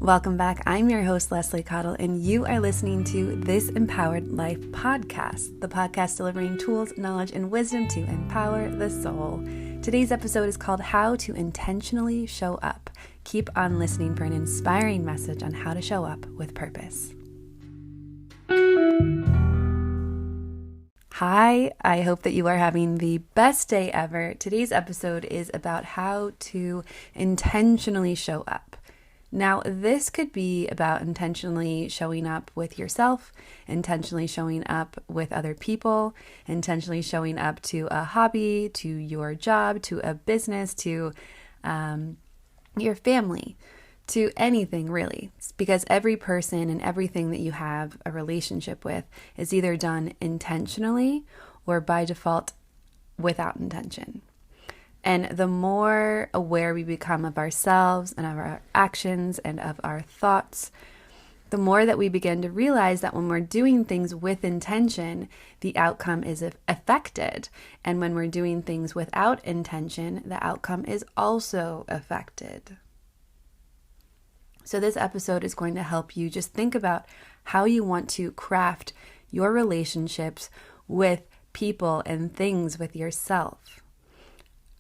Welcome back. I'm your host, Leslie Cottle, and you are listening to This Empowered Life podcast, the podcast delivering tools, knowledge, and wisdom to empower the soul. Today's episode is called How to Intentionally Show Up. Keep on listening for an inspiring message on how to show up with purpose. Hi, I hope that you are having the best day ever. Today's episode is about how to intentionally show up. Now, this could be about intentionally showing up with yourself, intentionally showing up with other people, intentionally showing up to a hobby, to your job, to a business, to your family, to anything really. It's because every person and everything that you have a relationship with is either done intentionally or by default without intention. And the more aware we become of ourselves and of our actions and of our thoughts, the more that we begin to realize that when we're doing things with intention, the outcome is affected. And when we're doing things without intention, the outcome is also affected. So this episode is going to help you just think about how you want to craft your relationships with people and things with yourself.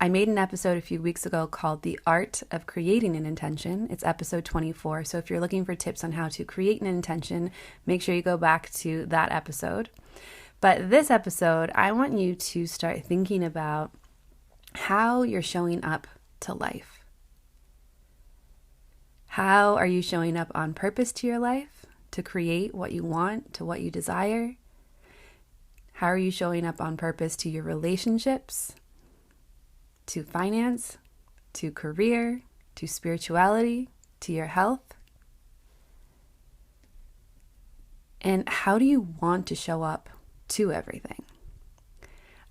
I made an episode a few weeks ago called The Art of Creating an Intention. It's episode 24. So if you're looking for tips on how to create an intention, make sure you go back to that episode. But this episode, I want you to start thinking about how you're showing up to life. How are you showing up on purpose to your life, to create what you want, to what you desire? How are you showing up on purpose to your relationships, to finance, to career, to spirituality, to your health? And how do you want to show up to everything?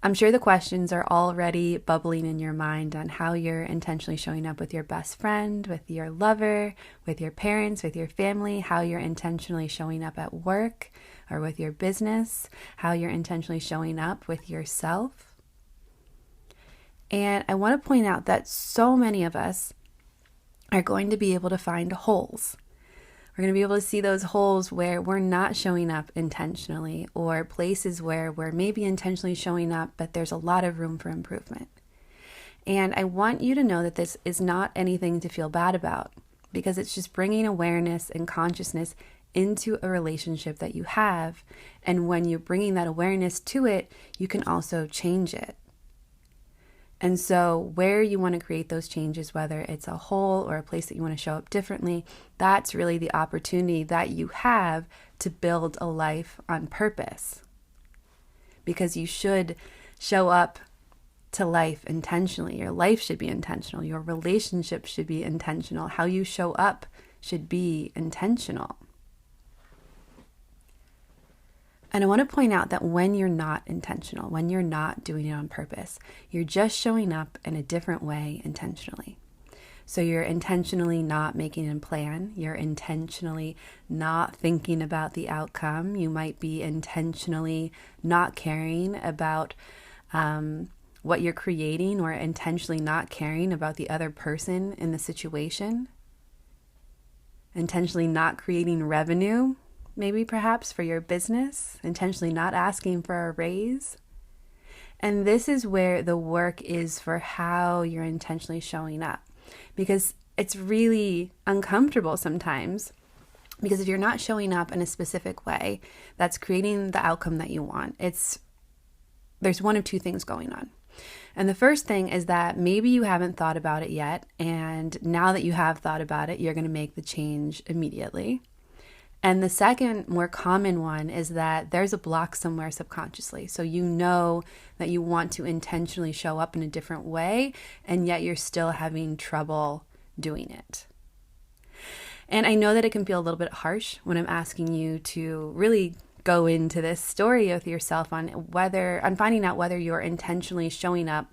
I'm sure the questions are already bubbling in your mind on how you're intentionally showing up with your best friend, with your lover, with your parents, with your family, how you're intentionally showing up at work or with your business, how you're intentionally showing up with yourself. And I want to point out that so many of us are going to be able to find holes. We're going to be able to see those holes where we're not showing up intentionally, or places where we're maybe intentionally showing up, but there's a lot of room for improvement. And I want you to know that this is not anything to feel bad about, because it's just bringing awareness and consciousness into a relationship that you have. And when you're bringing that awareness to it, you can also change it. And so where you want to create those changes, whether it's a hole or a place that you want to show up differently, that's really the opportunity that you have to build a life on purpose. Because you should show up to life intentionally. Your life should be intentional. Your relationship should be intentional. How you show up should be intentional. And I want to point out that when you're not intentional, when you're not doing it on purpose, you're just showing up in a different way intentionally. So you're intentionally not making a plan. You're intentionally not thinking about the outcome. You might be intentionally not caring about what you're creating, or intentionally not caring about the other person in the situation. Intentionally not creating revenue, maybe perhaps for your business, intentionally not asking for a raise. And this is where the work is for how you're intentionally showing up, because it's really uncomfortable sometimes, because if you're not showing up in a specific way that's creating the outcome that you want, there's one of two things going on. And the first thing is that maybe you haven't thought about it yet, and now that you have thought about it, you're going to make the change immediately. And the second, more common one, is that there's a block somewhere subconsciously. So you know that you want to intentionally show up in a different way, and yet you're still having trouble doing it. And I know that it can feel a little bit harsh when I'm asking you to really go into this story with yourself on finding out whether you're intentionally showing up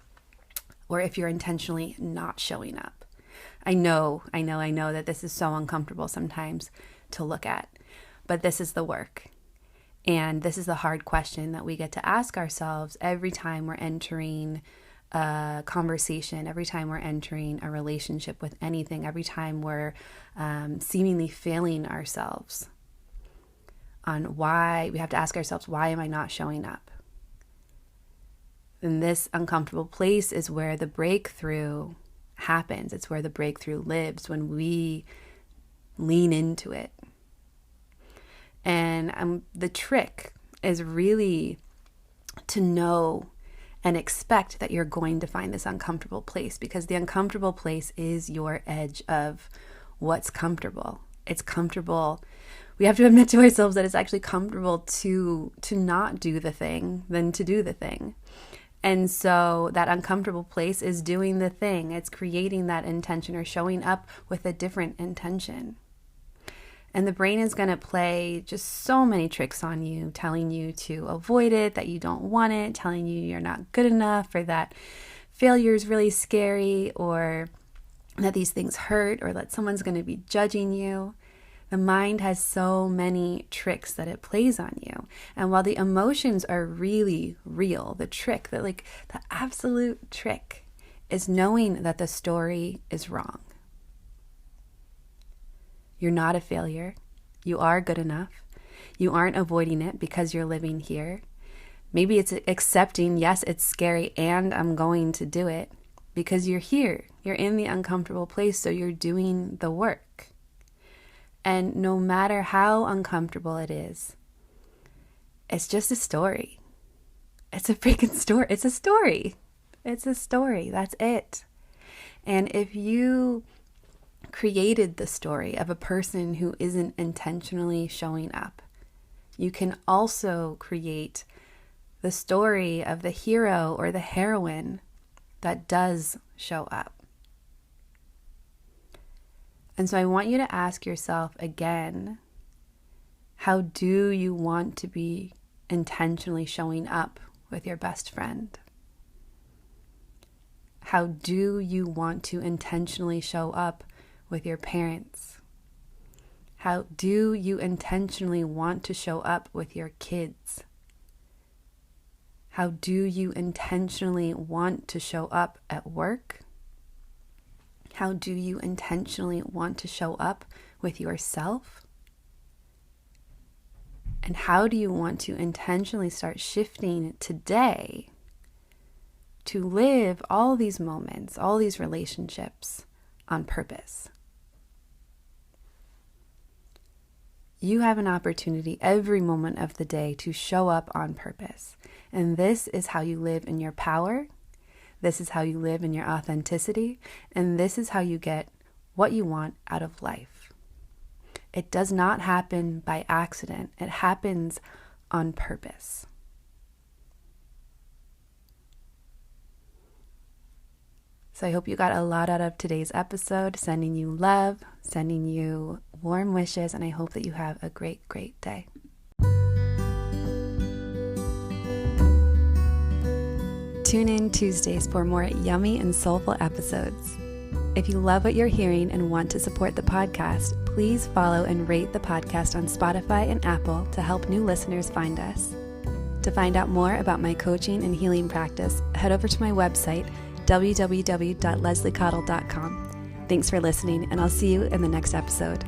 or if you're intentionally not showing up. I know that this is so uncomfortable sometimes to look at. But this is the work. And this is the hard question that we get to ask ourselves every time we're entering a conversation, every time we're entering a relationship with anything, every time we're seemingly failing ourselves on why, we have to ask ourselves, why am I not showing up? And this uncomfortable place is where the breakthrough happens. It's where the breakthrough lives, when we lean into it. And the trick is really to know and expect that you're going to find this uncomfortable place, because the uncomfortable place is your edge of what's comfortable. It's comfortable. We have to admit to ourselves that it's actually comfortable to not do the thing than to do the thing. And so that uncomfortable place is doing the thing. It's creating that intention or showing up with a different intention. And the brain is going to play just so many tricks on you, telling you to avoid it, that you don't want it, telling you you're not good enough, or that failure is really scary, or that these things hurt, or that someone's going to be judging you. The mind has so many tricks that it plays on you. And while the emotions are really real, the absolute trick is knowing that the story is wrong. You're not a failure. You are good enough. You aren't avoiding it because you're living here. Maybe it's accepting, yes, it's scary and I'm going to do it because you're here. You're in the uncomfortable place, so you're doing the work. And no matter how uncomfortable it is, it's just a story. It's a freaking story. It's a story. It's a story. That's it. And if you created the story of a person who isn't intentionally showing up, you can also create the story of the hero or the heroine that does show up. And so I want you to ask yourself again, how do you want to be intentionally showing up with your best friend? How do you want to intentionally show up with your parents? How do you intentionally want to show up with your kids? How do you intentionally want to show up at work? How do you intentionally want to show up with yourself? And how do you want to intentionally start shifting today to live all these moments, all these relationships on purpose? You have an opportunity every moment of the day to show up on purpose. And this is how you live in your power. This is how you live in your authenticity. And this is how you get what you want out of life. It does not happen by accident. It happens on purpose. So I hope you got a lot out of today's episode. Sending you love, sending you warm wishes, and I hope that you have a great, great day. Tune in Tuesdays for more yummy and soulful episodes. If you love what you're hearing and want to support the podcast, please follow and rate the podcast on Spotify and Apple to help new listeners find us. To find out more about my coaching and healing practice, head over to my website, www.lesliecottle.com. Thanks for listening, and I'll see you in the next episode.